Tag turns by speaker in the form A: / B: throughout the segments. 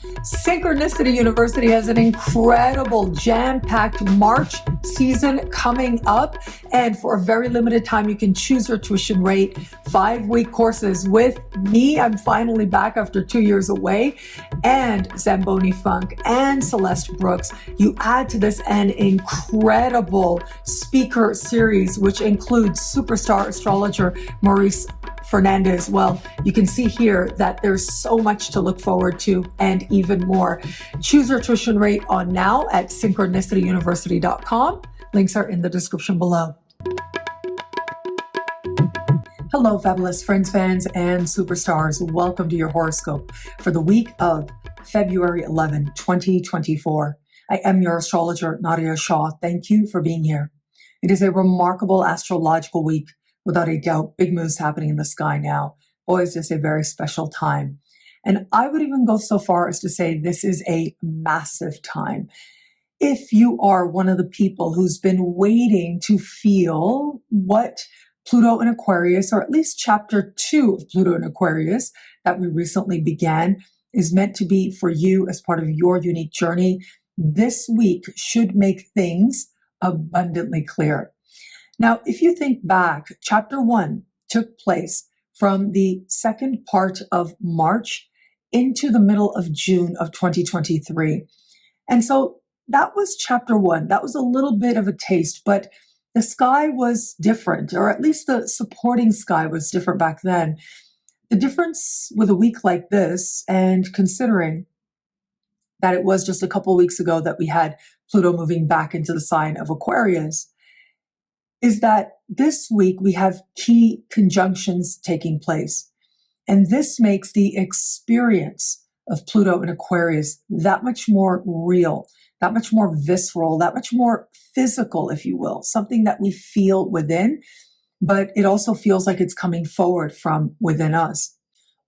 A: Synchronicity University has an incredible jam-packed March season coming up. And for a very limited time, you can choose your tuition rate, 5-week courses with me. I'm finally back after 2 years away, and Zamboni Funk and Celeste Brooks. You add to this an incredible speaker series, which includes superstar astrologer Maurice Fernandez. Well, you can see here that there's so much to look forward to and even more. Choose your tuition rate on now at synchronicityuniversity.com. Links are in the description below. Hello, fabulous friends, fans, and superstars. Welcome to your horoscope for the week of February 11, 2024. I am your astrologer, Nadiya Shah. Thank you for being here. It is a remarkable astrological week. Without a doubt, big moves happening in the sky now. Always just a very special time. And I would even go so far as to say this is a massive time. If you are one of the people who's been waiting to feel what Pluto in Aquarius, or at least chapter 2 of Pluto in Aquarius that we recently began, is meant to be for you as part of your unique journey, this week should make things abundantly clear. Now, if you think back, chapter 1 took place from the second part of March into the middle of June of 2023. And so that was chapter 1. That was a little bit of a taste, but the sky was different, or at least the supporting sky was different back then. The difference with a week like this, and considering that it was just a couple of weeks ago that we had Pluto moving back into the sign of Aquarius, is that this week we have key conjunctions taking place. And this makes the experience of Pluto in Aquarius that much more real, that much more visceral, that much more physical, if you will, something that we feel within, but it also feels like it's coming forward from within us.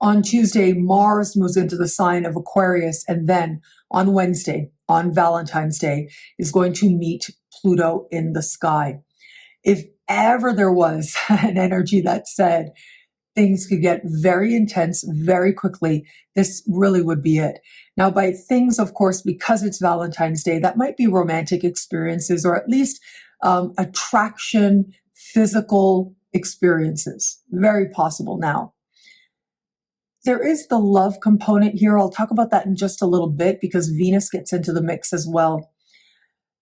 A: On Tuesday, Mars moves into the sign of Aquarius, and then on Wednesday, on Valentine's Day, is going to meet Pluto in the sky. If ever there was an energy that said things could get very intense very quickly, this really would be it. Now, by things, of course, because it's Valentine's Day, that might be romantic experiences, or at least attraction, physical experiences. Very possible now. There is the love component here. I'll talk about that in just a little bit because Venus gets into the mix as well.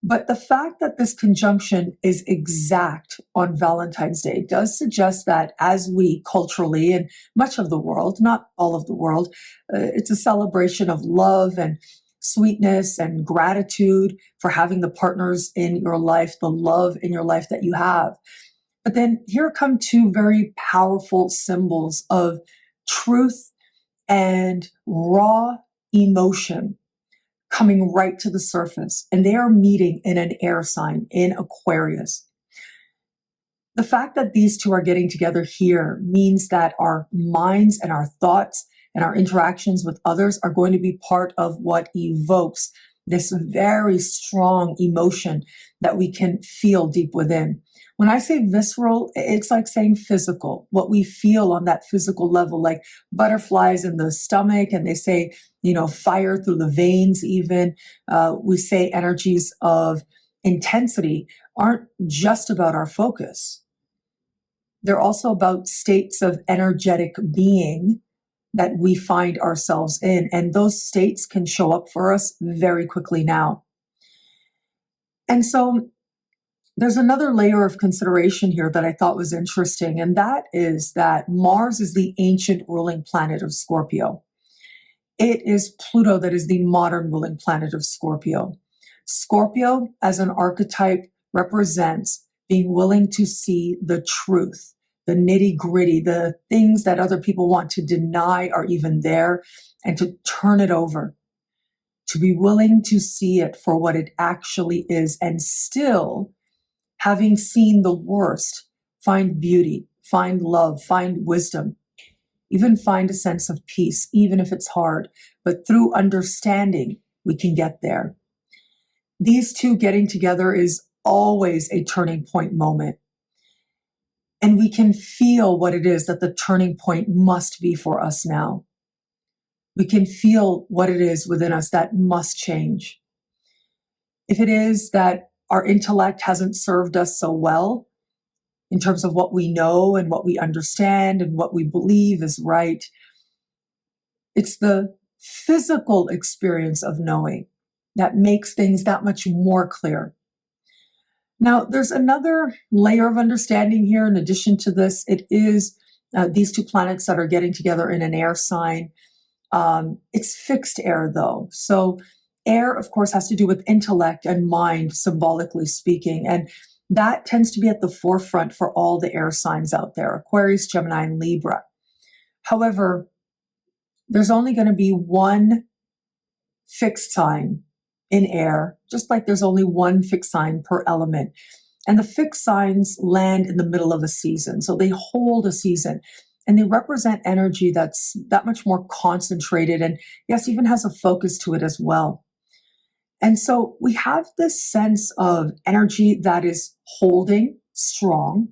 A: But the fact that this conjunction is exact on Valentine's Day does suggest that as we culturally, and much of the world, not all of the world, it's a celebration of love and sweetness and gratitude for having the partners in your life, the love in your life that you have. But then here come two very powerful symbols of truth and raw emotion coming right to the surface, and they are meeting in an air sign in Aquarius. The fact that these two are getting together here means that our minds and our thoughts and our interactions with others are going to be part of what evokes this very strong emotion that we can feel deep within. When I say visceral, it's like saying physical, what we feel on that physical level, like butterflies in the stomach, and they say, fire through the veins even. We say energies of intensity aren't just about our focus. They're also about states of energetic being that we find ourselves in. And those states can show up for us very quickly now. And so there's another layer of consideration here that I thought was interesting, and that is that Mars is the ancient ruling planet of Scorpio. It is Pluto that is the modern ruling planet of Scorpio. Scorpio, as an archetype, represents being willing to see the truth, the nitty-gritty, the things that other people want to deny are even there, and to turn it over, to be willing to see it for what it actually is, and still, having seen the worst, find beauty, find love, find wisdom, even find a sense of peace, even if it's hard. But through understanding, we can get there. These two getting together is always a turning point moment. And we can feel what it is that the turning point must be for us now. we can feel what it is within us that must change. If it is that our intellect hasn't served us so well in terms of what we know and what we understand and what we believe is right, it's the physical experience of knowing that makes things that much more clear. Now, there's another layer of understanding here. In addition to this, it is these two planets that are getting together in an air sign. It's fixed air, though. So air, of course, has to do with intellect and mind, symbolically speaking. And that tends to be at the forefront for all the air signs out there, Aquarius, Gemini, and Libra. However, there's only going to be one fixed sign in air, just like there's only one fixed sign per element. And the fixed signs land in the middle of a season. So they hold a season and they represent energy that's that much more concentrated and, yes, even has a focus to it as well. And so we have this sense of energy that is holding strong,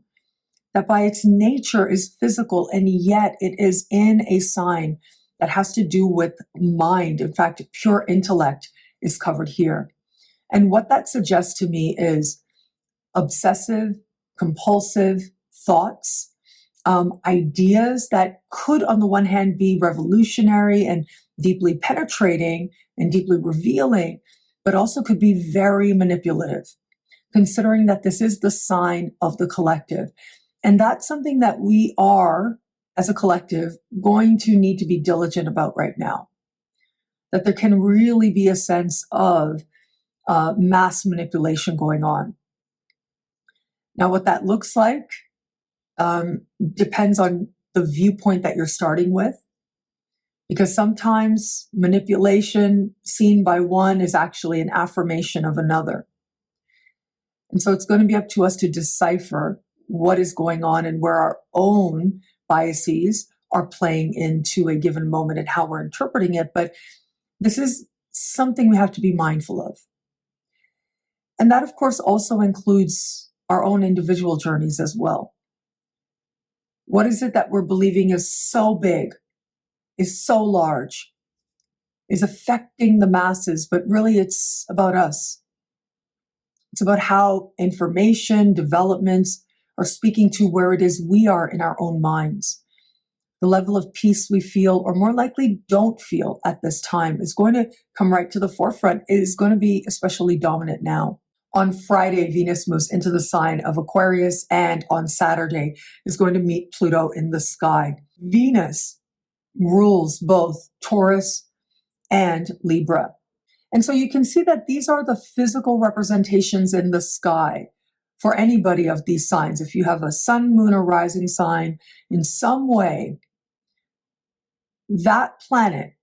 A: that by its nature is physical, and yet it is in a sign that has to do with mind. In fact, pure intellect is covered here. And what that suggests to me is obsessive, compulsive thoughts, ideas that could, on the one hand, be revolutionary and deeply penetrating and deeply revealing, but also could be very manipulative, considering that this is the sign of the collective. And that's something that we are, as a collective, going to need to be diligent about right now. That there can really be a sense of mass manipulation going on. Now, what that looks like depends on the viewpoint that you're starting with, because sometimes manipulation seen by one is actually an affirmation of another. And so it's going to be up to us to decipher what is going on and where our own biases are playing into a given moment and how we're interpreting it. But this is something we have to be mindful of. And that, of course, also includes our own individual journeys as well. What is it that we're believing is so big, is so large, is affecting the masses, but really it's about us. It's about how information, developments are speaking to where it is we are in our own minds. The level of peace we feel, or more likely don't feel at this time, is going to come right to the forefront. It is going to be especially dominant now. On Friday, Venus moves into the sign of Aquarius, and on Saturday is going to meet Pluto in the sky. Venus rules both Taurus and Libra. And so you can see that these are the physical representations in the sky for anybody of these signs. If you have a sun, moon, or rising sign, in some way, that planet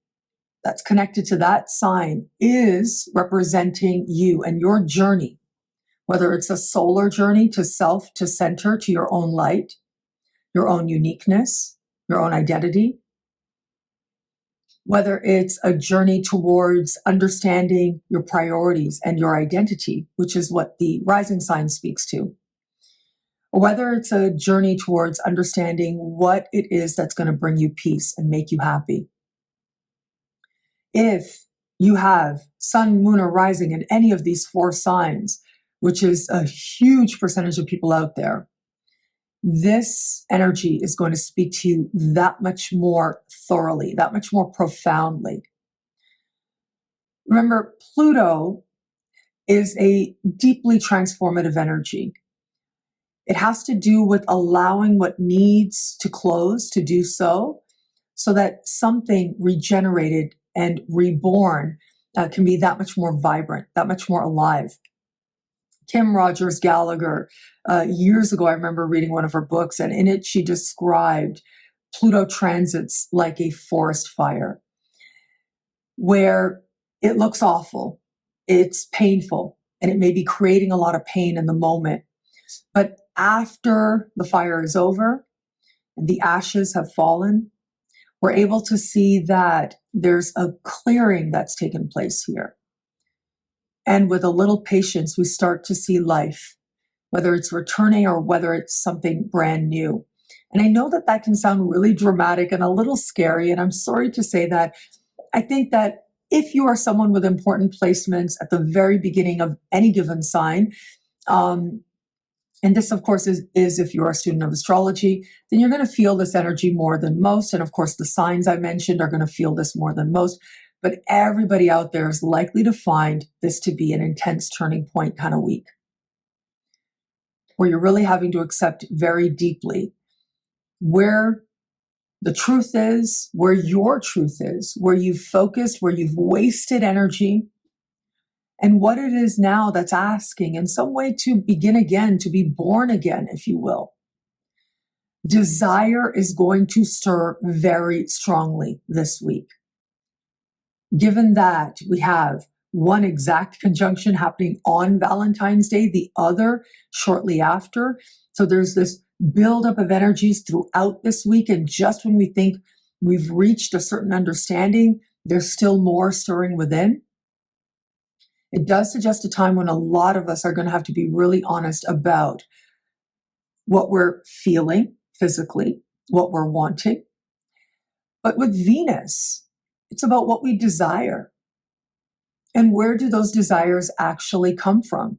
A: that's connected to that sign is representing you and your journey, whether it's a solar journey to self, to center, to your own light, your own uniqueness, your own identity, whether it's a journey towards understanding your priorities and your identity, which is what the rising sign speaks to, or whether it's a journey towards understanding what it is that's going to bring you peace and make you happy. If you have sun, moon, or rising in any of these four signs, which is a huge percentage of people out there, this energy is going to speak to you that much more thoroughly, that much more profoundly. Remember, Pluto is a deeply transformative energy. It has to do with allowing what needs to close to do so that something regenerated and reborn can be that much more vibrant, that much more alive. Kim Rogers Gallagher, years ago, I remember reading one of her books, and in it she described Pluto transits like a forest fire, where it looks awful, it's painful, and it may be creating a lot of pain in the moment. But after the fire is over and the ashes have fallen, we're able to see that there's a clearing that's taken place here. And with a little patience, we start to see life, whether it's returning or whether it's something brand new. And I know that that can sound really dramatic and a little scary, and I'm sorry to say that, I think that if you are someone with important placements at the very beginning of any given sign, and this, of course, is if you're a student of astrology, then you're going to feel this energy more than most. And of course, the signs I mentioned are going to feel this more than most. But everybody out there is likely to find this to be an intense turning point kind of week, where you're really having to accept very deeply where the truth is, where your truth is, where you've focused, where you've wasted energy, and what it is now that's asking in some way to begin again, to be born again, if you will. Desire is going to stir very strongly this week. Given that we have one exact conjunction happening on Valentine's Day, the other shortly after. So there's this buildup of energies throughout this week. And just when we think we've reached a certain understanding, there's still more stirring within. It does suggest a time when a lot of us are going to have to be really honest about what we're feeling physically, what we're wanting. But with Venus, it's about what we desire. And where do those desires actually come from?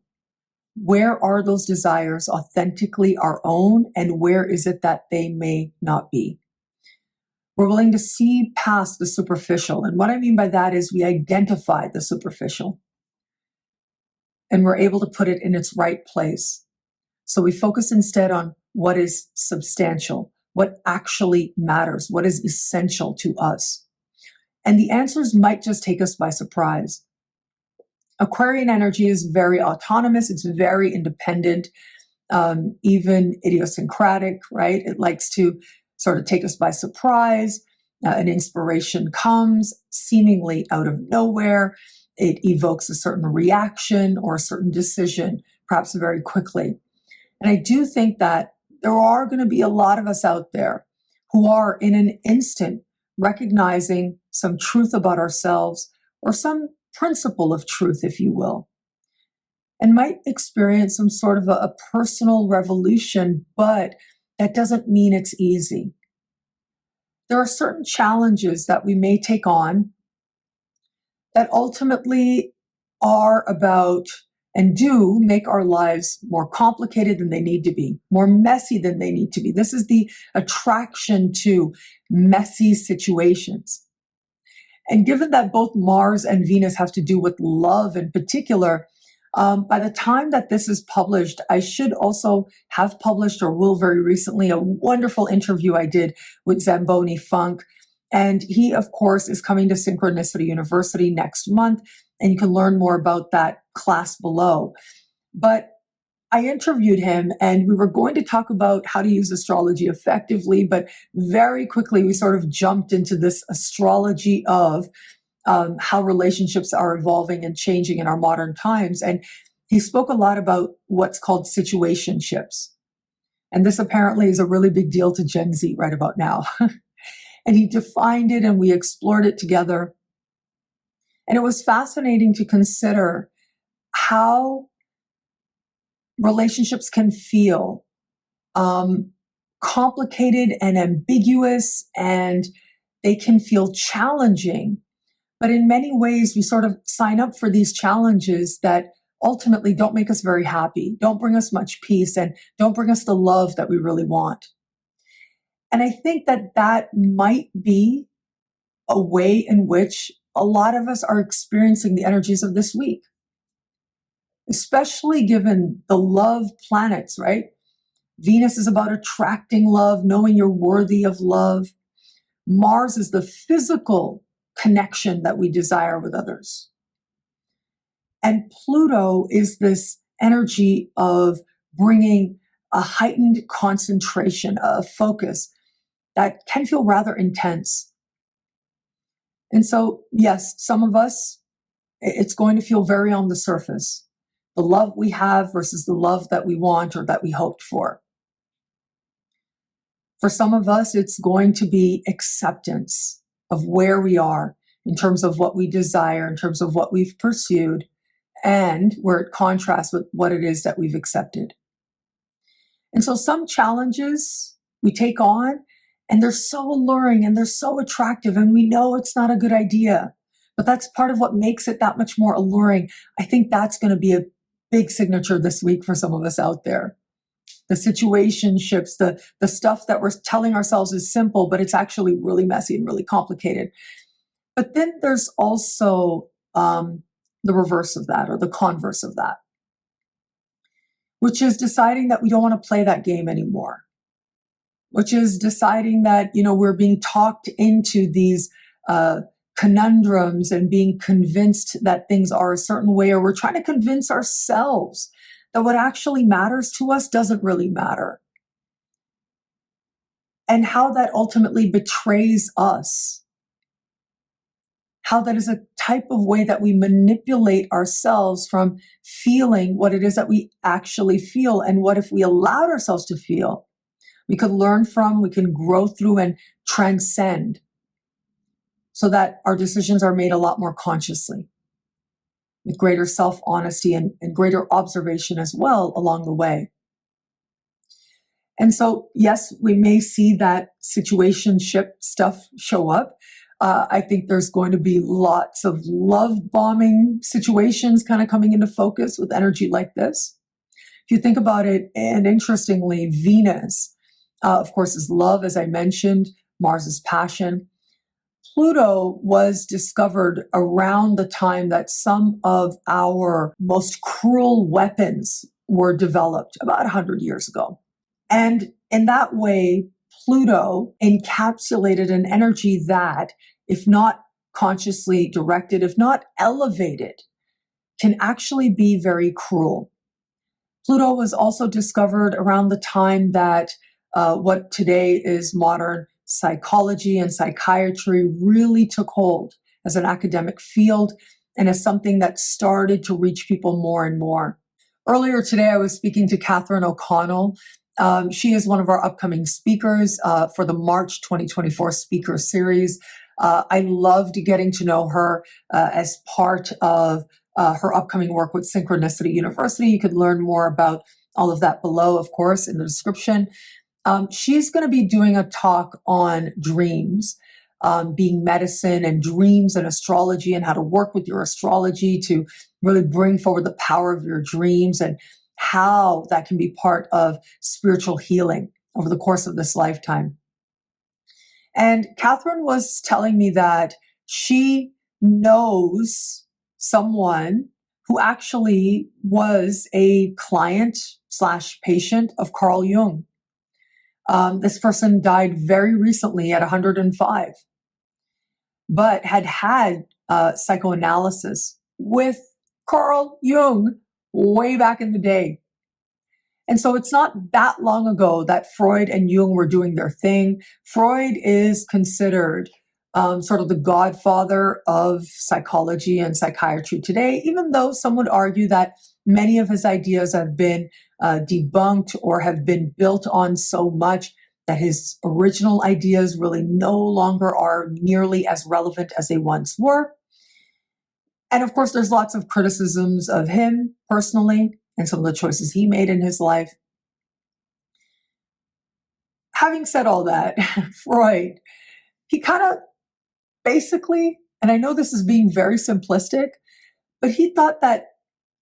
A: Where are those desires authentically our own, and where is it that they may not be? We're willing to see past the superficial. And what I mean by that is we identify the superficial and we're able to put it in its right place. So we focus instead on what is substantial, what actually matters, what is essential to us. And the answers might just take us by surprise. Aquarian energy is very autonomous. It's very independent, even idiosyncratic, right? It likes to sort of take us by surprise. An inspiration comes seemingly out of nowhere. It evokes a certain reaction or a certain decision, perhaps very quickly. And I do think that there are going to be a lot of us out there who are in an instant recognizing some truth about ourselves or some principle of truth, if you will, and might experience some sort of a personal revolution, but that doesn't mean it's easy. There are certain challenges that we may take on that ultimately are about and do make our lives more complicated than they need to be, more messy than they need to be. This is the attraction to messy situations. And given that both Mars and Venus have to do with love in particular, by the time that this is published, I should also have published, or will very recently, a wonderful interview I did with Zamboni Funk. And he, of course, is coming to Synchronicity University next month, and you can learn more about that class below. But I interviewed him, and we were going to talk about how to use astrology effectively, but very quickly we sort of jumped into this astrology of how relationships are evolving and changing in our modern times. And he spoke a lot about what's called situationships. And this apparently is a really big deal to Gen Z right about now. And he defined it, and we explored it together. And it was fascinating to consider how relationships can feel complicated and ambiguous, and they can feel challenging. But in many ways, we sort of sign up for these challenges that ultimately don't make us very happy, don't bring us much peace, and don't bring us the love that we really want. And I think that that might be a way in which a lot of us are experiencing the energies of this week, especially given the love planets, right? Venus is about attracting love, knowing you're worthy of love. Mars is the physical connection that we desire with others. And Pluto is this energy of bringing a heightened concentration, a focus that can feel rather intense. And so, yes, some of us, it's going to feel very on the surface. The love we have versus the love that we want or that we hoped for. For some of us, it's going to be acceptance of where we are in terms of what we desire, in terms of what we've pursued, and where it contrasts with what it is that we've accepted. And so some challenges we take on, And they're so alluring and they're so attractive. And we know it's not a good idea, but that's part of what makes it that much more alluring. I think that's going to be a big signature this week for some of us out there. The situationships, the stuff that we're telling ourselves is simple, but it's actually really messy and really complicated. But then there's also the reverse of that, or the converse of that, which is deciding that we don't want to play that game anymore, which is deciding that, we're being talked into these conundrums and being convinced that things are a certain way, or we're trying to convince ourselves that what actually matters to us doesn't really matter. And how that ultimately betrays us. How that is a type of way that we manipulate ourselves from feeling what it is that we actually feel. And what if we allowed ourselves to feel? We could learn from, we can grow through and transcend, so that our decisions are made a lot more consciously, with greater self-honesty and greater observation as well along the way. And so, yes, we may see that situationship stuff show up. I think there's going to be lots of love bombing situations kind of coming into focus with energy like this. If you think about it, and interestingly, Venus, of course, is love, as I mentioned. Mars is passion. Pluto was discovered around the time that some of our most cruel weapons were developed, about 100 years ago. And in that way, Pluto encapsulated an energy that, if not consciously directed, if not elevated, can actually be very cruel. Pluto was also discovered around the time that what today is modern psychology and psychiatry really took hold as an academic field and as something that started to reach people more and more. Earlier today, I was speaking to Katherine O'Connell. She is one of our upcoming speakers for the March 2024 speaker series. I loved getting to know her as part of her upcoming work with Synchronicity University. You could learn more about all of that below, of course, in the description. She's going to be doing a talk on dreams, being medicine, and dreams and astrology, and how to work with your astrology to really bring forward the power of your dreams, and how that can be part of spiritual healing over the course of this lifetime. And Katherine was telling me that she knows someone who actually was a client / patient of Carl Jung. This person died very recently at 105, but had psychoanalysis with Carl Jung way back in the day. And so it's not that long ago that Freud and Jung were doing their thing. Freud is considered sort of the godfather of psychology and psychiatry today, even though some would argue that many of his ideas have been debunked or have been built on so much that his original ideas really no longer are nearly as relevant as they once were. And of course, there's lots of criticisms of him personally and some of the choices he made in his life. Having said all that, Freud, he kind of basically, and I know this is being very simplistic, but he thought that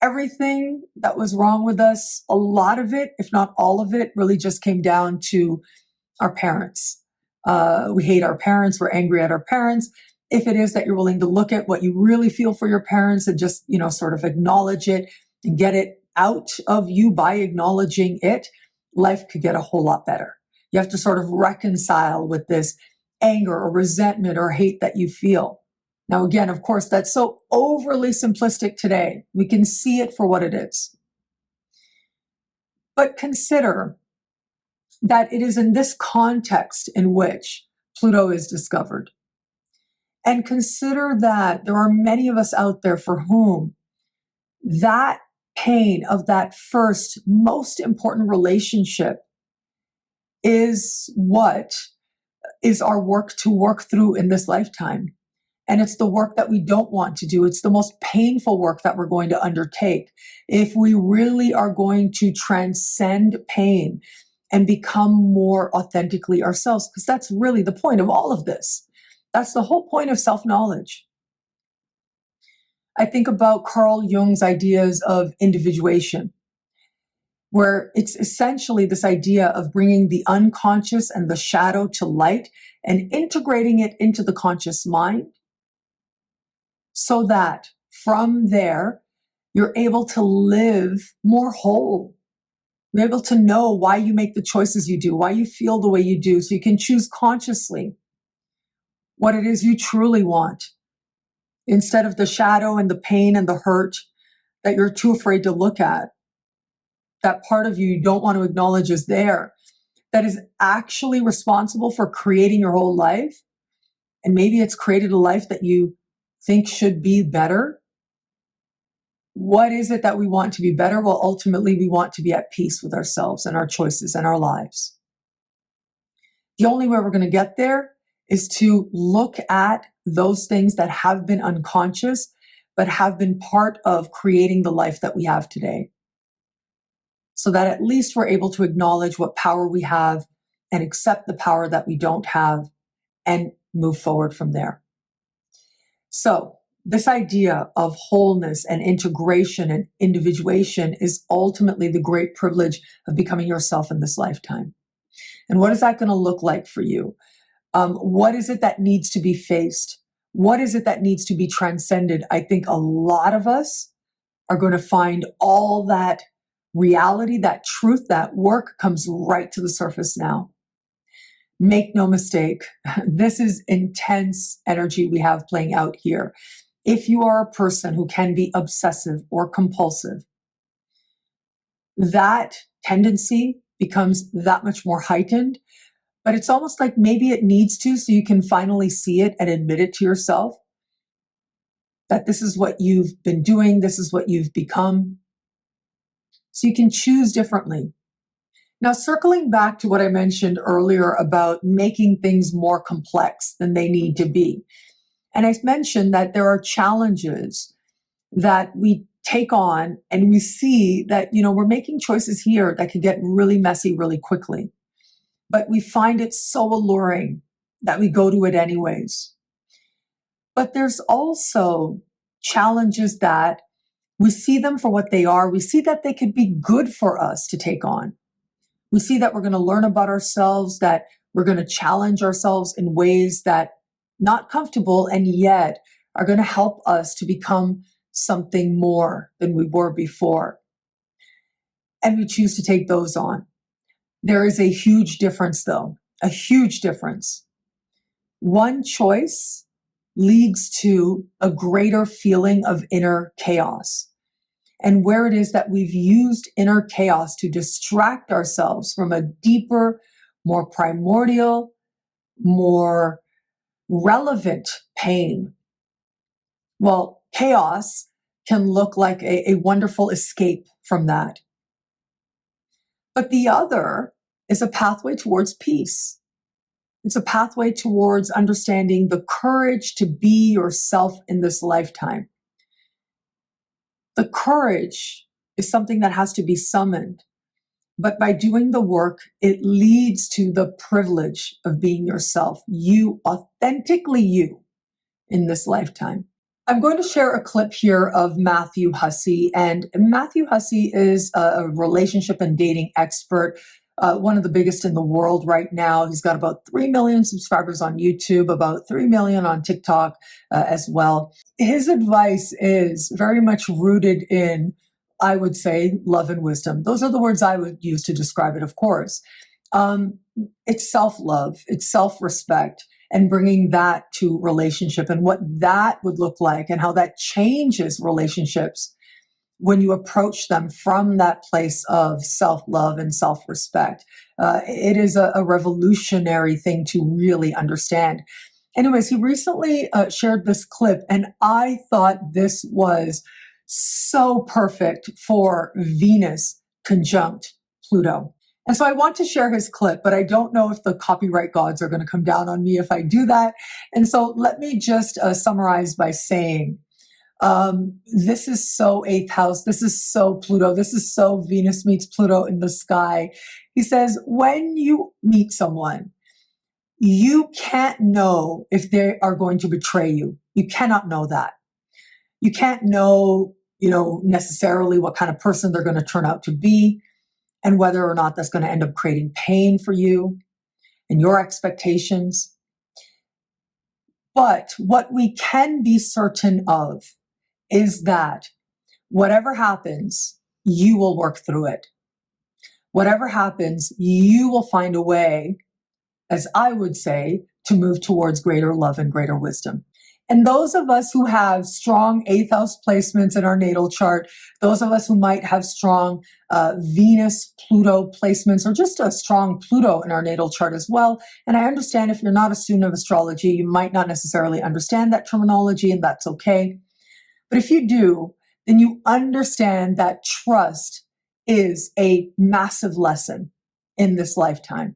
A: everything that was wrong with us, a lot of it, if not all of it, really just came down to our parents. We hate our parents. We're angry at our parents. If it is that you're willing to look at what you really feel for your parents and just, sort of acknowledge it and get it out of you by acknowledging it, life could get a whole lot better. You have to sort of reconcile with this anger or resentment or hate that you feel. Now, again, of course, that's so overly simplistic today. We can see it for what it is. But consider that it is in this context in which Pluto is discovered. And consider that there are many of us out there for whom that pain of that first, most important relationship is what is our work to work through in this lifetime. And it's the work that we don't want to do. It's the most painful work that we're going to undertake. If we really are going to transcend pain and become more authentically ourselves, because that's really the point of all of this. That's the whole point of self-knowledge. I think about Carl Jung's ideas of individuation, where it's essentially this idea of bringing the unconscious and the shadow to light and integrating it into the conscious mind, so that from there, you're able to live more whole. You're able to know why you make the choices you do, why you feel the way you do, so you can choose consciously what it is you truly want, instead of the shadow and the pain and the hurt that you're too afraid to look at. That part of you don't want to acknowledge is there, that is actually responsible for creating your whole life. And maybe it's created a life that you think should be better. What is it that we want to be better? Well, ultimately, we want to be at peace with ourselves and our choices and our lives. The only way we're going to get there is to look at those things that have been unconscious, but have been part of creating the life that we have today. So that at least we're able to acknowledge what power we have and accept the power that we don't have and move forward from there. So this idea of wholeness and integration and individuation is ultimately the great privilege of becoming yourself in this lifetime. And what is that going to look like for you? What is it that needs to be faced? What is it that needs to be transcended? I think a lot of us are going to find all that reality, that truth, that work comes right to the surface now. Make no mistake, this is intense energy we have playing out here. If you are a person who can be obsessive or compulsive, that tendency becomes that much more heightened. But it's almost like maybe it needs to, so you can finally see it and admit it to yourself, that this is what you've been doing, this is what you've become. So you can choose differently. Now, circling back to what I mentioned earlier about making things more complex than they need to be. And I mentioned that there are challenges that we take on and we see that, we're making choices here that can get really messy really quickly. But we find it so alluring that we go to it anyways. But there's also challenges that we see them for what they are. We see that they could be good for us to take on. We see that we're going to learn about ourselves, that we're going to challenge ourselves in ways that not comfortable and yet are going to help us to become something more than we were before. And we choose to take those on. There is a huge difference, though, a huge difference. One choice leads to a greater feeling of inner chaos. And where it is that we've used inner chaos to distract ourselves from a deeper, more primordial, more relevant pain. Well, chaos can look like a wonderful escape from that. But the other is a pathway towards peace. It's a pathway towards understanding the courage to be yourself in this lifetime. The courage is something that has to be summoned. But by doing the work, it leads to the privilege of being yourself, you, authentically you, in this lifetime. I'm going to share a clip here of Matthew Hussey. And Matthew Hussey is a relationship and dating expert, one of the biggest in the world right now. He's got about 3 million subscribers on YouTube, about 3 million on TikTok as well. His advice is very much rooted in, I would say, love and wisdom. Those are the words I would use to describe it, of course. It's self-love, it's self-respect, and bringing that to relationship and what that would look like and how that changes relationships when you approach them from that place of self-love and self-respect. It is a revolutionary thing to really understand. Anyways, he recently shared this clip, and I thought this was so perfect for Venus conjunct Pluto. And so I want to share his clip, but I don't know if the copyright gods are going to come down on me if I do that. And so let me just summarize by saying, This is so eighth house. This is so Pluto. This is so Venus meets Pluto in the sky. He says, when you meet someone, you can't know if they are going to betray you. You cannot know that. You can't know, necessarily what kind of person they're going to turn out to be and whether or not that's going to end up creating pain for you and your expectations. But what we can be certain of is that whatever happens, you will work through it. Whatever happens, you will find a way, as I would say, to move towards greater love and greater wisdom. And those of us who have strong eighth house placements in our natal chart, those of us who might have strong Venus, Pluto placements, or just a strong Pluto in our natal chart as well. And I understand if you're not a student of astrology, you might not necessarily understand that terminology, and that's okay. But if you do, then you understand that trust is a massive lesson in this lifetime.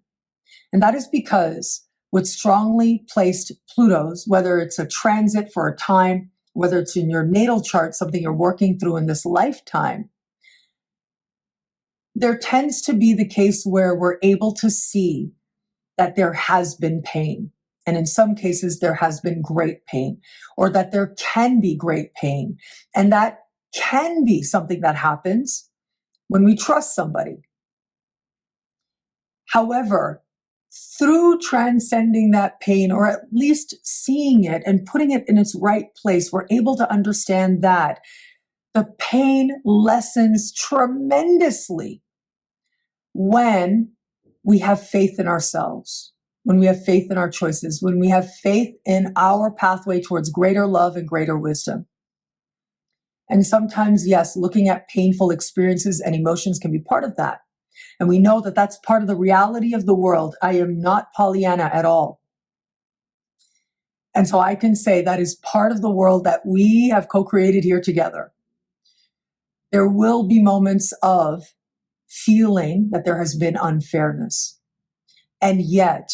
A: And that is because with strongly placed Plutos, whether it's a transit for a time, whether it's in your natal chart, something you're working through in this lifetime, there tends to be the case where we're able to see that there has been pain. And in some cases, there has been great pain, or that there can be great pain. And that can be something that happens when we trust somebody. However, through transcending that pain, or at least seeing it and putting it in its right place, we're able to understand that the pain lessens tremendously when we have faith in ourselves, when we have faith in our choices, when we have faith in our pathway towards greater love and greater wisdom. And sometimes, yes, looking at painful experiences and emotions can be part of that. And we know that that's part of the reality of the world. I am not Pollyanna at all. And so I can say that is part of the world that we have co-created here together. There will be moments of feeling that there has been unfairness. And yet,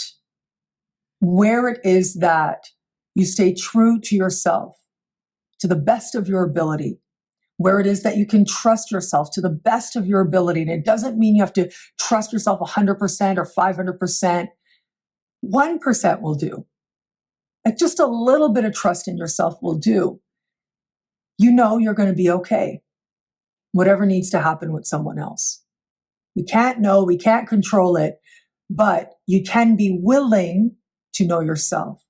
A: where it is that you stay true to yourself, to the best of your ability, where it is that you can trust yourself to the best of your ability. And it doesn't mean you have to trust yourself 100% or 500%. 1% will do. Like just a little bit of trust in yourself will do. You know you're going to be okay. Whatever needs to happen with someone else. We can't know, we can't control it, but you can be willing to know yourself.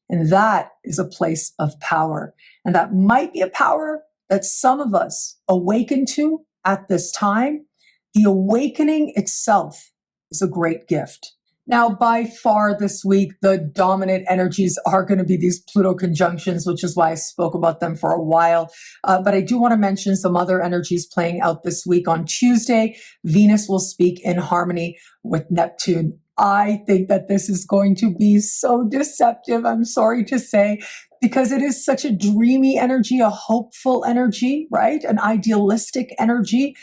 A: And that is a place of power. And that might be a power that some of us awaken to at this time. The awakening itself is a great gift. Now, by far this week, the dominant energies are going to be these Pluto conjunctions, which is why I spoke about them for a while. But I do want to mention some other energies playing out this week. On Tuesday, Venus will speak in harmony with Neptune. I think that this is going to be so deceptive, I'm sorry to say, because it is such a dreamy energy, a hopeful energy, right? An idealistic energy.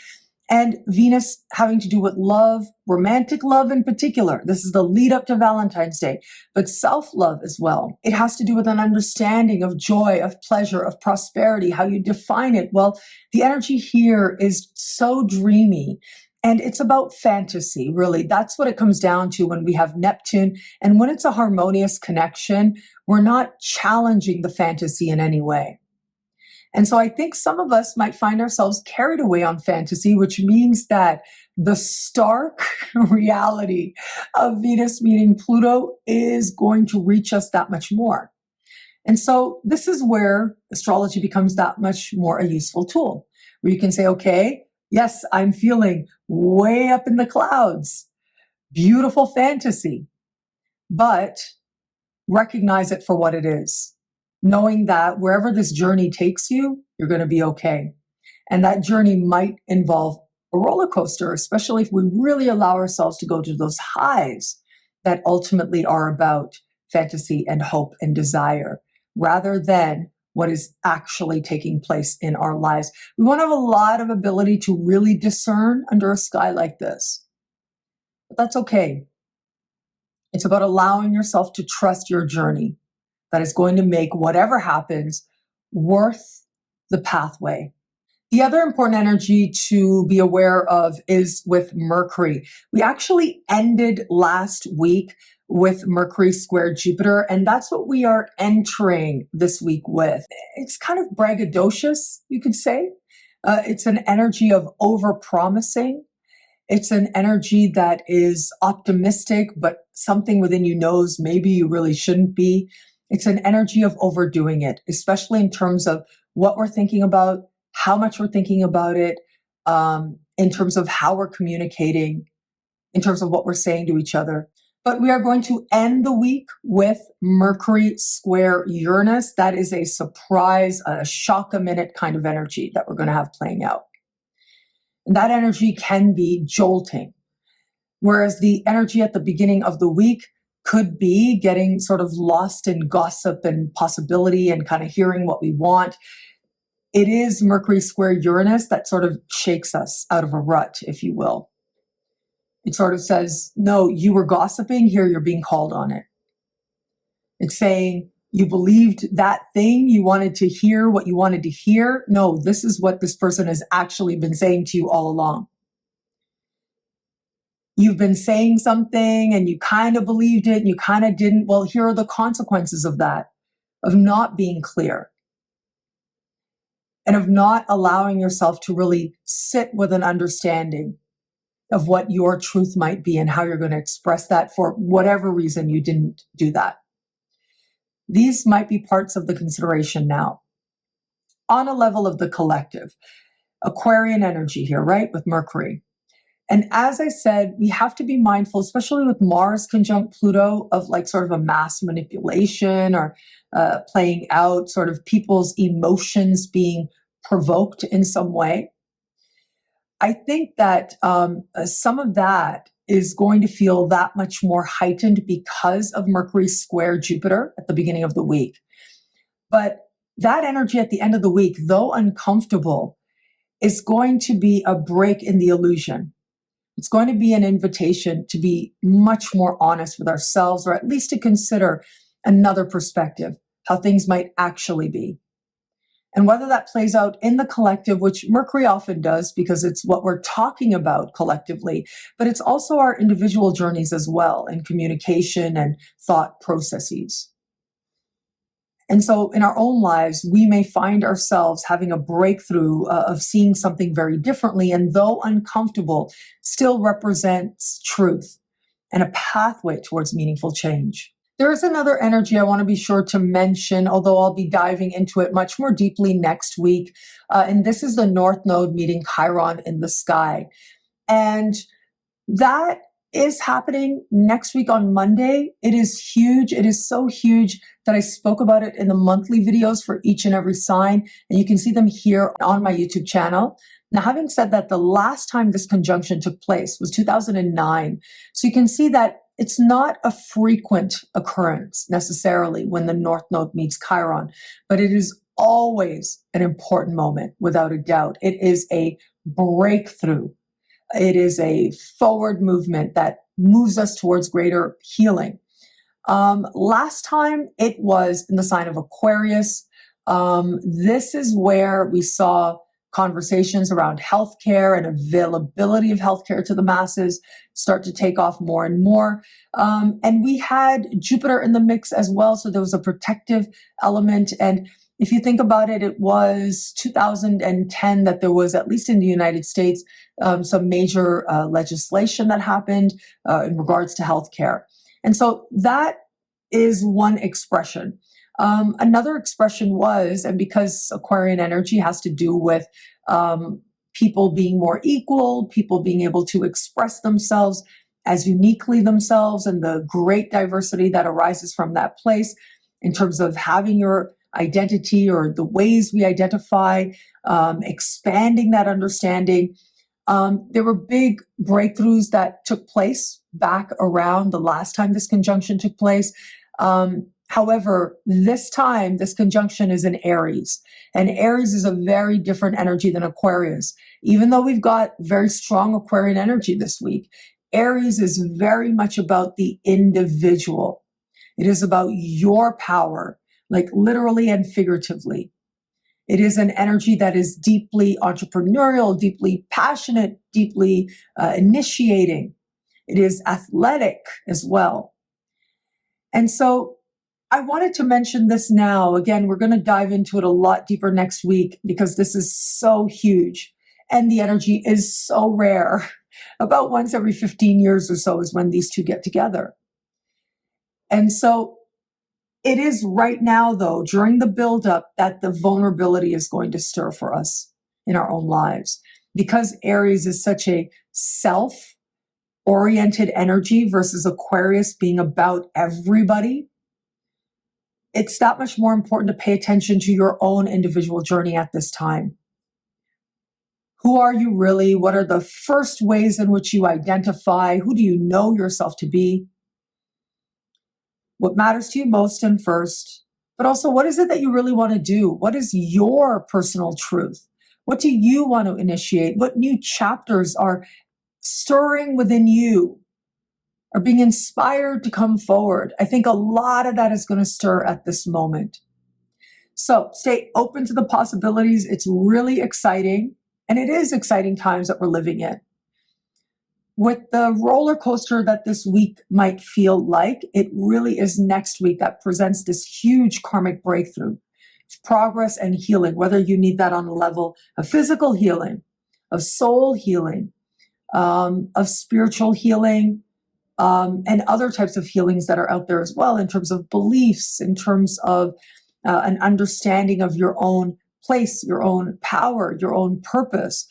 A: And Venus having to do with love, romantic love in particular. This is the lead up to Valentine's Day, but self-love as well. It has to do with an understanding of joy, of pleasure, of prosperity, how you define it. Well, the energy here is so dreamy. And it's about fantasy, really. That's what it comes down to when we have Neptune. And when it's a harmonious connection, we're not challenging the fantasy in any way. And so I think some of us might find ourselves carried away on fantasy, which means that the stark reality of Venus meeting Pluto is going to reach us that much more. And so this is where astrology becomes that much more a useful tool, where you can say, okay, yes, I'm feeling way up in the clouds, beautiful fantasy, but recognize it for what it is. Knowing that wherever this journey takes you, you're going to be okay. And that journey might involve a roller coaster, especially if we really allow ourselves to go to those highs that ultimately are about fantasy and hope and desire, rather than what is actually taking place in our lives. We want to have a lot of ability to really discern under a sky like this. But that's okay. It's about allowing yourself to trust your journey that is going to make whatever happens worth the pathway. The other important energy to be aware of is with Mercury. We actually ended last week with Mercury square Jupiter, and that's what we are entering this week with. It's kind of braggadocious, you could say. It's an energy of over-promising. It's an energy that is optimistic, but something within you knows maybe you really shouldn't be. It's an energy of overdoing it, especially in terms of what we're thinking about, how much we're thinking about it, in terms of how we're communicating, in terms of what we're saying to each other. But we are going to end the week with Mercury square Uranus. That is a surprise, a shock a minute kind of energy that we're going to have playing out. And that energy can be jolting. Whereas the energy at the beginning of the week could be getting sort of lost in gossip and possibility and kind of hearing what we want. It is Mercury square Uranus that sort of shakes us out of a rut, if you will. It sort of says, no, you were gossiping, here you're being called on it. It's saying, you believed that thing, you wanted to hear what you wanted to hear. No, this is what this person has actually been saying to you all along. You've been saying something and you kind of believed it and you kind of didn't. Well, here are the consequences of that, of not being clear and of not allowing yourself to really sit with an understanding of what your truth might be and how you're going to express that for whatever reason you didn't do that. These might be parts of the consideration now. On a level of the collective, Aquarian energy here, right, with Mercury. And as I said, we have to be mindful, especially with Mars conjunct Pluto, of like sort of a mass manipulation or playing out sort of people's emotions being provoked in some way. I think that some of that is going to feel that much more heightened because of Mercury square Jupiter at the beginning of the week. But that energy at the end of the week, though uncomfortable, is going to be a break in the illusion. It's going to be an invitation to be much more honest with ourselves, or at least to consider another perspective, how things might actually be. And whether that plays out in the collective, which Mercury often does because it's what we're talking about collectively, but it's also our individual journeys as well in communication and thought processes. And so in our own lives, we may find ourselves having a breakthrough of seeing something very differently, and though uncomfortable, still represents truth and a pathway towards meaningful change. There is another energy I want to be sure to mention, although I'll be diving into it much more deeply next week. And this is the North Node meeting Chiron in the sky. And that is happening next week on Monday. It is huge. It is so huge that I spoke about it in the monthly videos for each and every sign. And you can see them here on my YouTube channel. Now, having said that, the last time this conjunction took place was 2009. So you can see that it's not a frequent occurrence necessarily when the North Node meets Chiron, but it is always an important moment, without a doubt. It is a breakthrough. It is a forward movement that moves us towards greater healing. Last time it was in the sign of Aquarius. This is where we saw conversations around healthcare and availability of healthcare to the masses start to take off more and more. And we had Jupiter in the mix as well. So there was a protective element. And if you think about it, it was 2010 that there was, at least in the United States, some major legislation that happened in regards to healthcare. And so that is one expression. Another expression was, and because Aquarian energy has to do with people being more equal, people being able to express themselves as uniquely themselves, and the great diversity that arises from that place in terms of having your identity or the ways we identify, expanding that understanding. There were big breakthroughs that took place back around the last time this conjunction took place. However, this time, this conjunction is in Aries, and Aries is a very different energy than Aquarius. Even though we've got very strong Aquarian energy this week, Aries is very much about the individual. It is about your power, like literally and figuratively. It is an energy that is deeply entrepreneurial, deeply passionate, deeply initiating. It is athletic as well. And so I wanted to mention this now. Again, we're going to dive into it a lot deeper next week because this is so huge and the energy is so rare. About once every 15 years or so is when these two get together. And so it is right now, though, during the buildup, that the vulnerability is going to stir for us in our own lives. Because Aries is such a self-oriented energy versus Aquarius being about everybody, it's that much more important to pay attention to your own individual journey at this time. Who are you really? What are the first ways in which you identify? Who do you know yourself to be? What matters to you most and first, but also what is it that you really want to do? What is your personal truth? What do you want to initiate? What new chapters are stirring within you, are being inspired to come forward? I think a lot of that is going to stir at this moment. So stay open to the possibilities. It's really exciting, and it is exciting times that we're living in. With the roller coaster that this week might feel like, it really is next week that presents this huge karmic breakthrough, progress and healing, whether you need that on the level of physical healing, of soul healing, of spiritual healing, and other types of healings that are out there as well, in terms of beliefs, in terms of an understanding of your own place, your own power, your own purpose.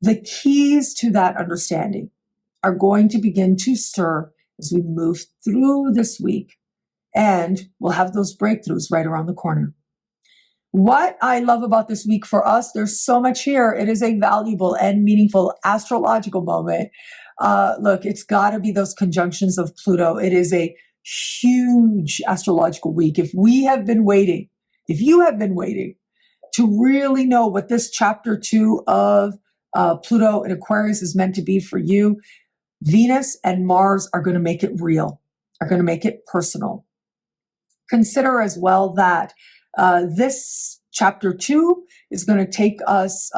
A: The keys to that understanding are going to begin to stir as we move through this week, and we'll have those breakthroughs right around the corner. What I love about this week for us, there's so much here. It is a valuable and meaningful astrological moment. Look, it's got to be those conjunctions of Pluto. It is a huge astrological week. If you have been waiting to really know what this chapter 2 of Pluto in Aquarius is meant to be for you, Venus and Mars are going to make it real, are going to make it personal. Consider as well that this chapter 2 is going to take us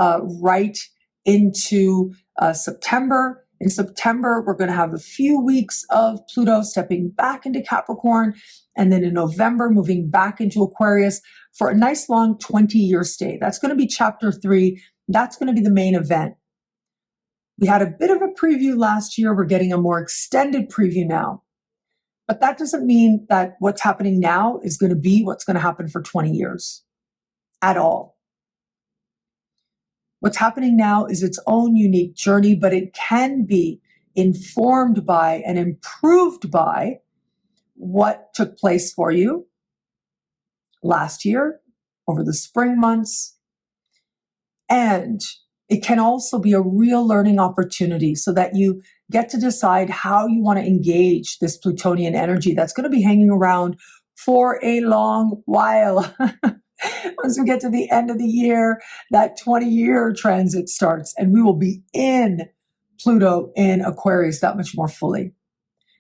A: right into September. In September, we're going to have a few weeks of Pluto stepping back into Capricorn, and then in November, moving back into Aquarius for a nice long 20-year stay. That's going to be chapter 3. That's going to be the main event. We had a bit of a preview last year. We're getting a more extended preview now. But that doesn't mean that what's happening now is going to be what's going to happen for 20 years at all. What's happening now is its own unique journey, but it can be informed by and improved by what took place for you last year, over the spring months. And it can also be a real learning opportunity so that you get to decide how you want to engage this Plutonian energy that's going to be hanging around for a long while. Once we get to the end of the year, that 20-year transit starts, and we will be in Pluto in Aquarius that much more fully.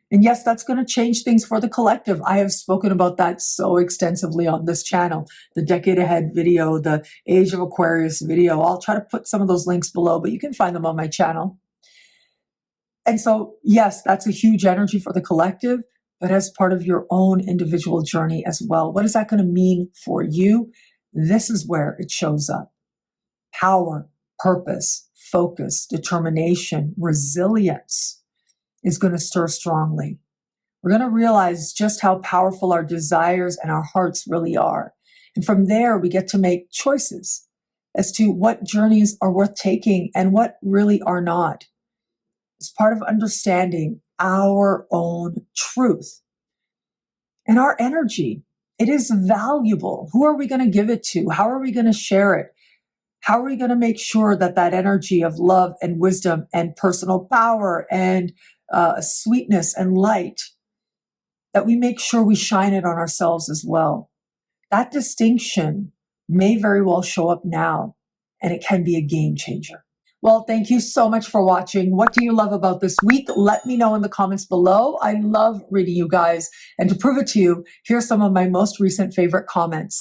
A: And yes, that's going to change things for the collective. I have spoken about that so extensively on this channel, the Decade Ahead video, the Age of Aquarius video. I'll try to put some of those links below, but you can find them on my channel. And so, yes, that's a huge energy for the collective, but as part of your own individual journey as well. What is that going to mean for you? This is where it shows up. Power, purpose, focus, determination, resilience is going to stir strongly. We're going to realize just how powerful our desires and our hearts really are. And from there, we get to make choices as to what journeys are worth taking and what really are not. It's part of understanding our own truth and our energy. It is valuable. Who are we going to give it to? How are we going to share it? How are we going to make sure that that energy of love and wisdom and personal power and sweetness and light, that we make sure we shine it on ourselves as well? That distinction may very well show up now, and it can be a game changer. Well, thank you so much for watching. What do you love about this week? Let me know in the comments below. I love reading you guys. And to prove it to you, here's some of my most recent favorite comments.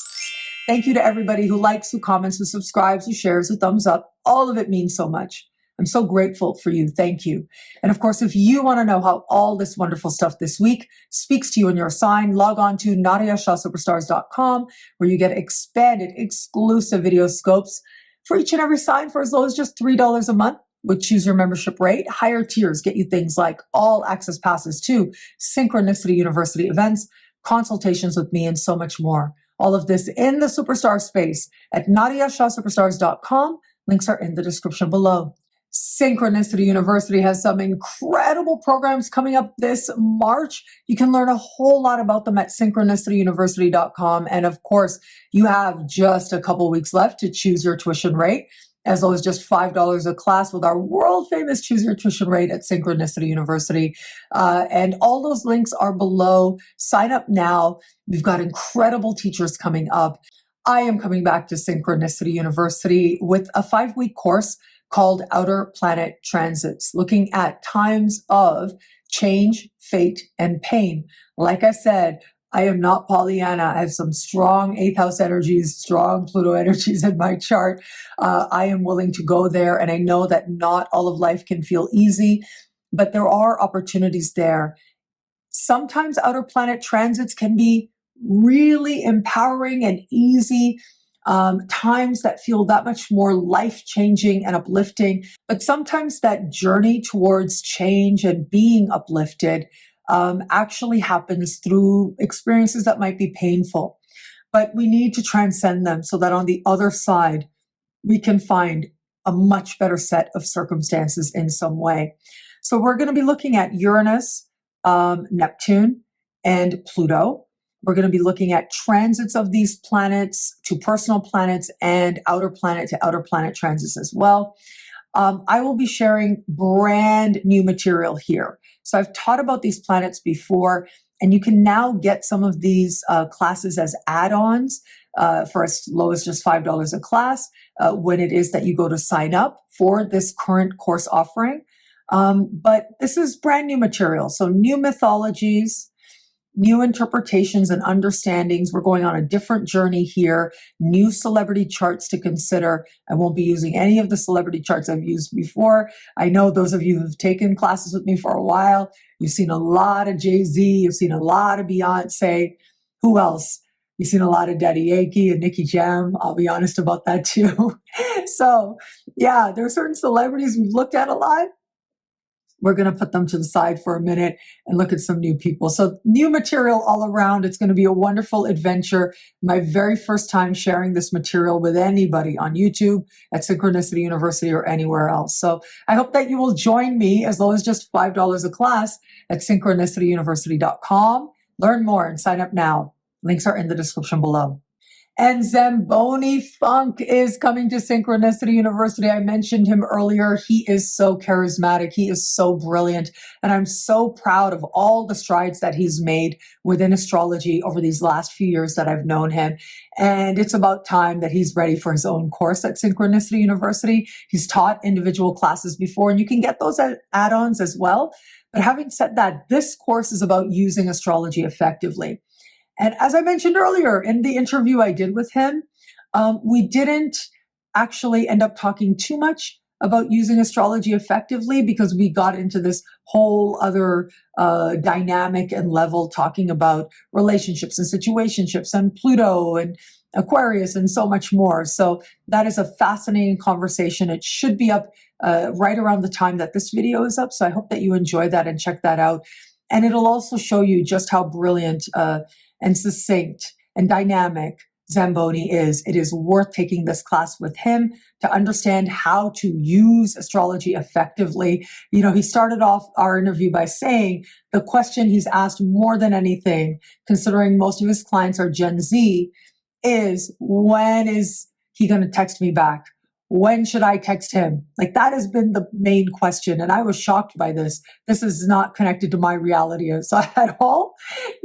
A: Thank you to everybody who likes, who comments, who subscribes, who shares, who thumbs up. All of it means so much. I'm so grateful for you. Thank you. And of course, if you want to know how all this wonderful stuff this week speaks to you in your sign, log on to NadiyaShahSuperstars.com, where you get expanded, exclusive video scopes for each and every sign for as low as just $3 a month. Would choose your membership rate. Higher tiers get you things like all access passes to Synchronicity University events, consultations with me, and so much more. All of this in the Superstar space at NadiyaShahSuperstars.com. Links are in the description below. Synchronicity University has some incredible programs coming up this March. You can learn a whole lot about them at synchronicityuniversity.com. And of course, you have just a couple weeks left to choose your tuition rate, as low as just $5 a class with our world famous choose your tuition rate at Synchronicity University. And all those links are below. Sign up now. We've got incredible teachers coming up. I am coming back to Synchronicity University with a 5-week course called Outer Planet Transits, looking at times of change, fate, and pain. Like I said, I am not Pollyanna. I have some strong 8th house energies, strong Pluto energies in my chart. I am willing to go there, and I know that not all of life can feel easy, but there are opportunities there. Sometimes outer planet transits can be really empowering and easy, times that feel that much more life-changing and uplifting. But sometimes that journey towards change and being uplifted actually happens through experiences that might be painful. But we need to transcend them so that on the other side, we can find a much better set of circumstances in some way. So we're going to be looking at Uranus, Neptune, and Pluto. We're going to be looking at transits of these planets to personal planets and outer planet to outer planet transits as well. I will be sharing brand new material here. So I've taught about these planets before, and you can now get some of these classes as add-ons for as low as just $5 a class when it is that you go to sign up for this current course offering. But this is brand new material. So new mythologies, new interpretations and understandings. We're going on a different journey here. New celebrity charts to consider. I won't be using any of the celebrity charts I've used before. I know those of you who've taken classes with me for a while, you've seen a lot of Jay-Z, you've seen a lot of Beyonce. Who else? You've seen a lot of Daddy Yankee and Nicky Jam. I'll be honest about that too. So yeah, there are certain celebrities we've looked at a lot. We're going to put them to the side for a minute and look at some new people. So new material all around. It's going to be a wonderful adventure. My very first time sharing this material with anybody on YouTube, at Synchronicity University, or anywhere else. So I hope that you will join me as low as just $5 a class at synchronicityuniversity.com. Learn more and sign up now. Links are in the description below. And Zamboni Funk is coming to Synchronicity University. I mentioned him earlier. He is so charismatic. He is so brilliant. And I'm so proud of all the strides that he's made within astrology over these last few years that I've known him. And it's about time that he's ready for his own course at Synchronicity University. He's taught individual classes before, and you can get those add-ons as well. But having said that, this course is about using astrology effectively. And as I mentioned earlier in the interview I did with him, we didn't actually end up talking too much about using astrology effectively because we got into this whole other dynamic and level talking about relationships and situationships and Pluto and Aquarius and so much more. So that is a fascinating conversation. It should be up right around the time that this video is up. So I hope that you enjoy that and check that out. And it'll also show you just how brilliant and succinct and dynamic Zamboni is. It is worth taking this class with him to understand how to use astrology effectively. You know, he started off our interview by saying the question he's asked more than anything, considering most of his clients are Gen Z, is when is he going to text me back? When should I text him? Like, that has been the main question. And I was shocked by this. This is not connected to my reality at all,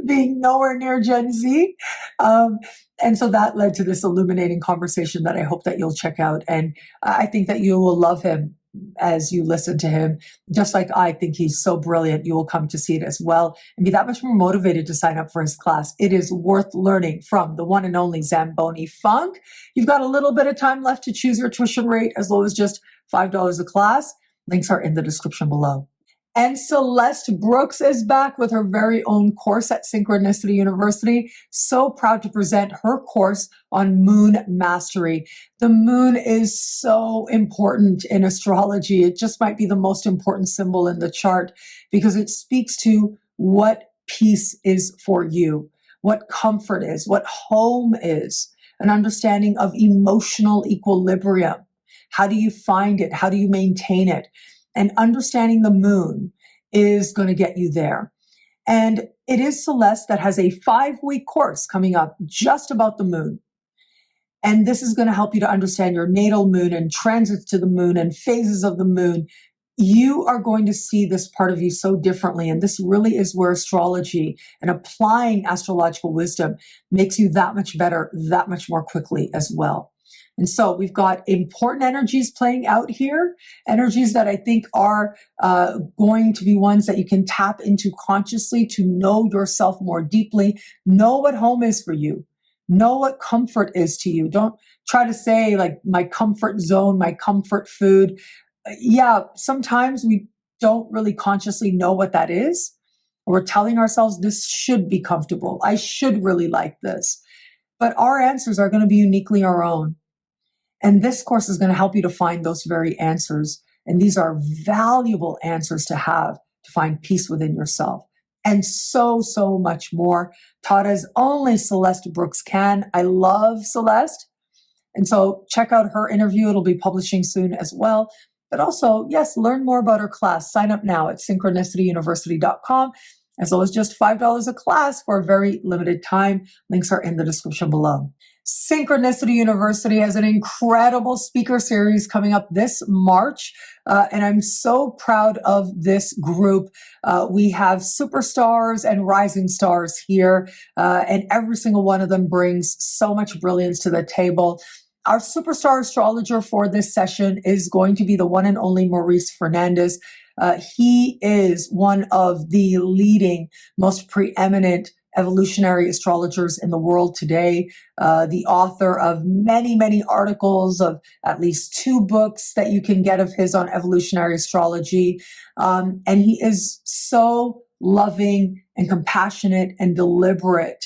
A: being nowhere near Gen Z. And so that led to this illuminating conversation that I hope that you'll check out. And I think that you will love him as you listen to him. Just like I think he's so brilliant, you will come to see it as well and be that much more motivated to sign up for his class. It is worth learning from the one and only Zamboni Funk. You've got a little bit of time left to choose your tuition rate as low as just $5 a class. Links are in the description below. And Celeste Brooks is back with her very own course at Synchronicity University. So proud to present her course on moon mastery. The moon is so important in astrology. It just might be the most important symbol in the chart because it speaks to what peace is for you, what comfort is, what home is, an understanding of emotional equilibrium. How do you find it? How do you maintain it? And understanding the moon is going to get you there. And it is Celeste that has a 5-week course coming up just about the moon. And this is going to help you to understand your natal moon and transits to the moon and phases of the moon. You are going to see this part of you so differently. And this really is where astrology and applying astrological wisdom makes you that much better, that much more quickly as well. And so we've got important energies playing out here, energies that I think are going to be ones that you can tap into consciously to know yourself more deeply, know what home is for you, know what comfort is to you. Don't try to say like my comfort zone, my comfort food. Yeah, sometimes we don't really consciously know what that is. We're telling ourselves this should be comfortable. I should really like this. But our answers are going to be uniquely our own. And this course is going to help you to find those very answers. And these are valuable answers to have to find peace within yourself. And so, so much more. Taught as only Celeste Brooks can. I love Celeste. And so check out her interview. It'll be publishing soon as well. But also, yes, learn more about her class. Sign up now at synchronicityuniversity.com. As low as just $5 a class for a very limited time. Links are in the description below. Synchronicity University has an incredible speaker series coming up this March, and I'm so proud of this group. We have superstars and rising stars here, and every single one of them brings so much brilliance to the table. Our superstar astrologer for this session is going to be the one and only Maurice Fernandez. He is one of the leading, most preeminent evolutionary astrologers in the world today, the author of many, many articles, of at least 2 books that you can get of his on evolutionary astrology. And he is so loving and compassionate and deliberate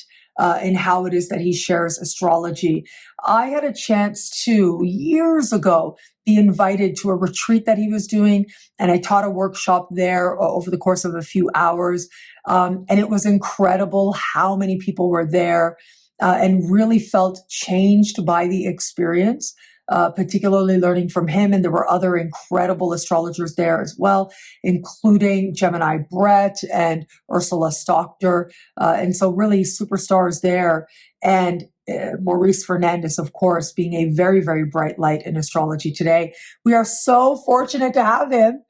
A: in how it is that he shares astrology. I had a chance to, years ago, be invited to a retreat that he was doing, and I taught a workshop there over the course of a few hours. And it was incredible how many people were there and really felt changed by the experience, particularly learning from him. And there were other incredible astrologers there as well, including Gemini Brett and Ursula Stockter. And so really superstars there. And Maurice Fernandez, of course, being a very, very bright light in astrology today. We are so fortunate to have him.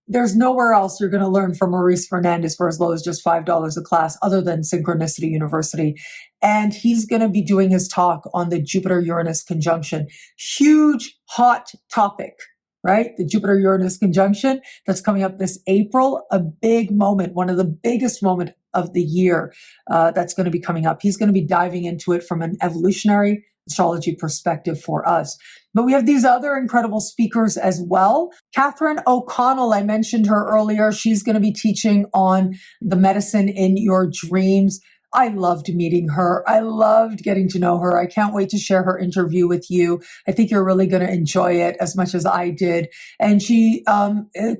A: There's nowhere else you're going to learn from Maurice Fernandez for as low as just $5 a class other than Synchronicity University. And he's going to be doing his talk on the Jupiter-Uranus conjunction. Huge, hot topic, right? The Jupiter-Uranus conjunction that's coming up this April, a big moment, one of the biggest moments of the year that's going to be coming up. He's going to be diving into it from an evolutionary astrology perspective for us. But we have these other incredible speakers as well. Katherine O'Connell, I mentioned her earlier. She's going to be teaching on the medicine in your dreams. I loved meeting her. I loved getting to know her. I can't wait to share her interview with you. I think you're really going to enjoy it as much as I did. And she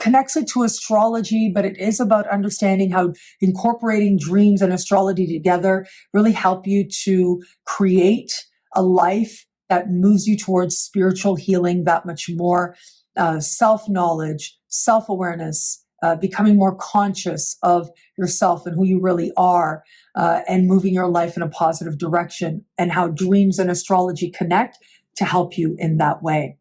A: connects it to astrology, but it is about understanding how incorporating dreams and astrology together really help you to create a life that moves you towards spiritual healing that much more, self-knowledge, self-awareness, becoming more conscious of yourself and who you really are, and moving your life in a positive direction, and how dreams and astrology connect to help you in that way.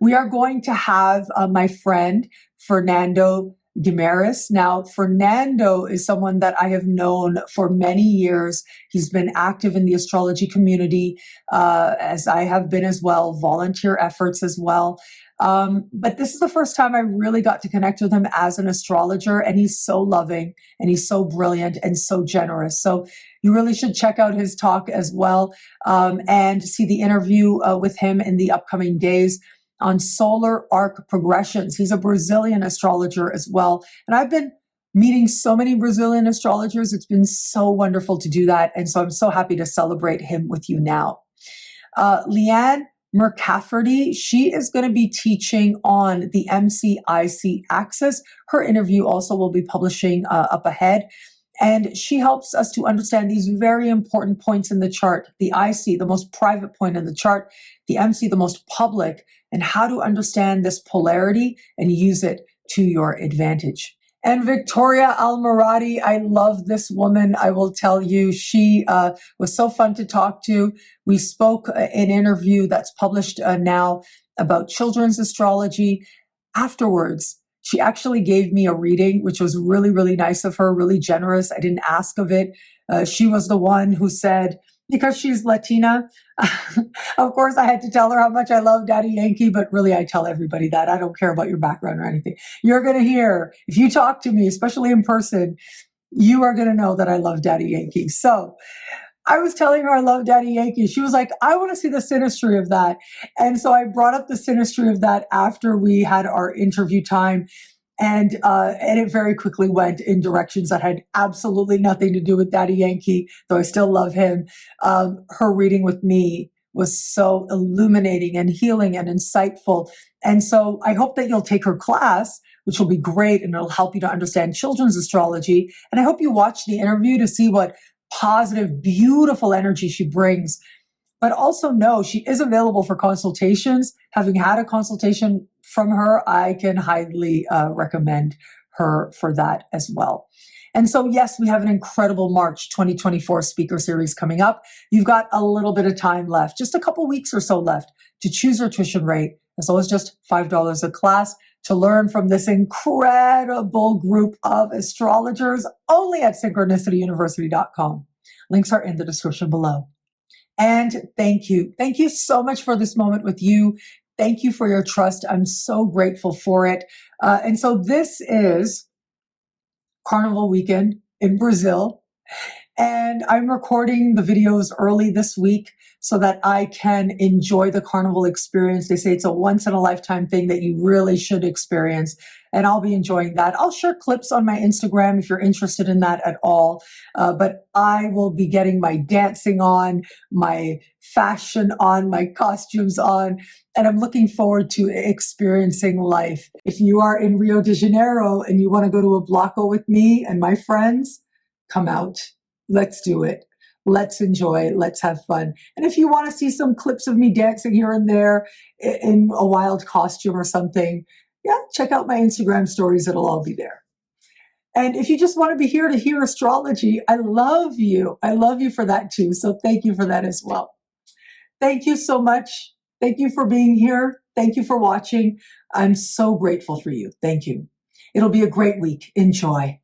A: We are going to have my friend Fernando Guimares. Now, Fernando is someone that I have known for many years. He's been active in the astrology community, as I have been as well, volunteer efforts as well. But this is the first time I really got to connect with him as an astrologer, and he's so loving and he's so brilliant and so generous. So you really should check out his talk as well, and see the interview with him in the upcoming days on solar arc progressions. He's a Brazilian astrologer as well. And I've been meeting so many Brazilian astrologers. It's been so wonderful to do that. And so I'm so happy to celebrate him with you now. Lianne McCafferty, she is going to be teaching on the MCIC axis. Her interview also will be publishing up ahead. And she helps us to understand these very important points in the chart. The IC, the most private point in the chart, the MC, the most public, and how to understand this polarity and use it to your advantage. And Victoria Almiroty, I love this woman. I will tell you, she was so fun to talk to. We spoke an interview that's published now about children's astrology. Afterwards, she actually gave me a reading, which was really, really nice of her, really generous. I didn't ask of it. She was the one who said, because she's Latina, of course, I had to tell her how much I love Daddy Yankee, but really I tell everybody that. I don't care about your background or anything. You're going to hear, if you talk to me, especially in person, you are going to know that I love Daddy Yankee. So I was telling her I love Daddy Yankee. She was like, I want to see the synastry of that. And so I brought up the synastry of that after we had our interview time. And it very quickly went in directions that had absolutely nothing to do with Daddy Yankee, though I still love him. Her reading with me was so illuminating and healing and insightful. And so I hope that you'll take her class, which will be great, and it'll help you to understand children's astrology. And I hope you watch the interview to see what positive, beautiful energy she brings. But also know she is available for consultations. Having had a consultation from her, I can highly recommend her for that as well. And so, yes, we have an incredible March 2024 speaker series coming up. You've got a little bit of time left, just a couple weeks or so left to choose your tuition rate, as low as just $5 a class, to learn from this incredible group of astrologers only at synchronicityuniversity.com. Links are in the description below. And thank you. Thank you so much for this moment with you. Thank you for your trust. I'm so grateful for it. And so this is Carnival weekend in Brazil. And I'm recording the videos early this week so that I can enjoy the carnival experience. They say it's a once in a lifetime thing that you really should experience. And I'll be enjoying that. I'll share clips on my Instagram if you're interested in that at all. But I will be getting my dancing on, my fashion on, my costumes on. And I'm looking forward to experiencing life. If you are in Rio de Janeiro and you want to go to a bloco with me and my friends, come out. Let's do it. Let's enjoy. Let's have fun. And if you want to see some clips of me dancing here and there in a wild costume or something, yeah, check out my Instagram stories. It'll all be there. And if you just want to be here to hear astrology, I love you. I love you for that too. So thank you for that as well. Thank you so much. Thank you for being here. Thank you for watching. I'm so grateful for you. Thank you. It'll be a great week. Enjoy.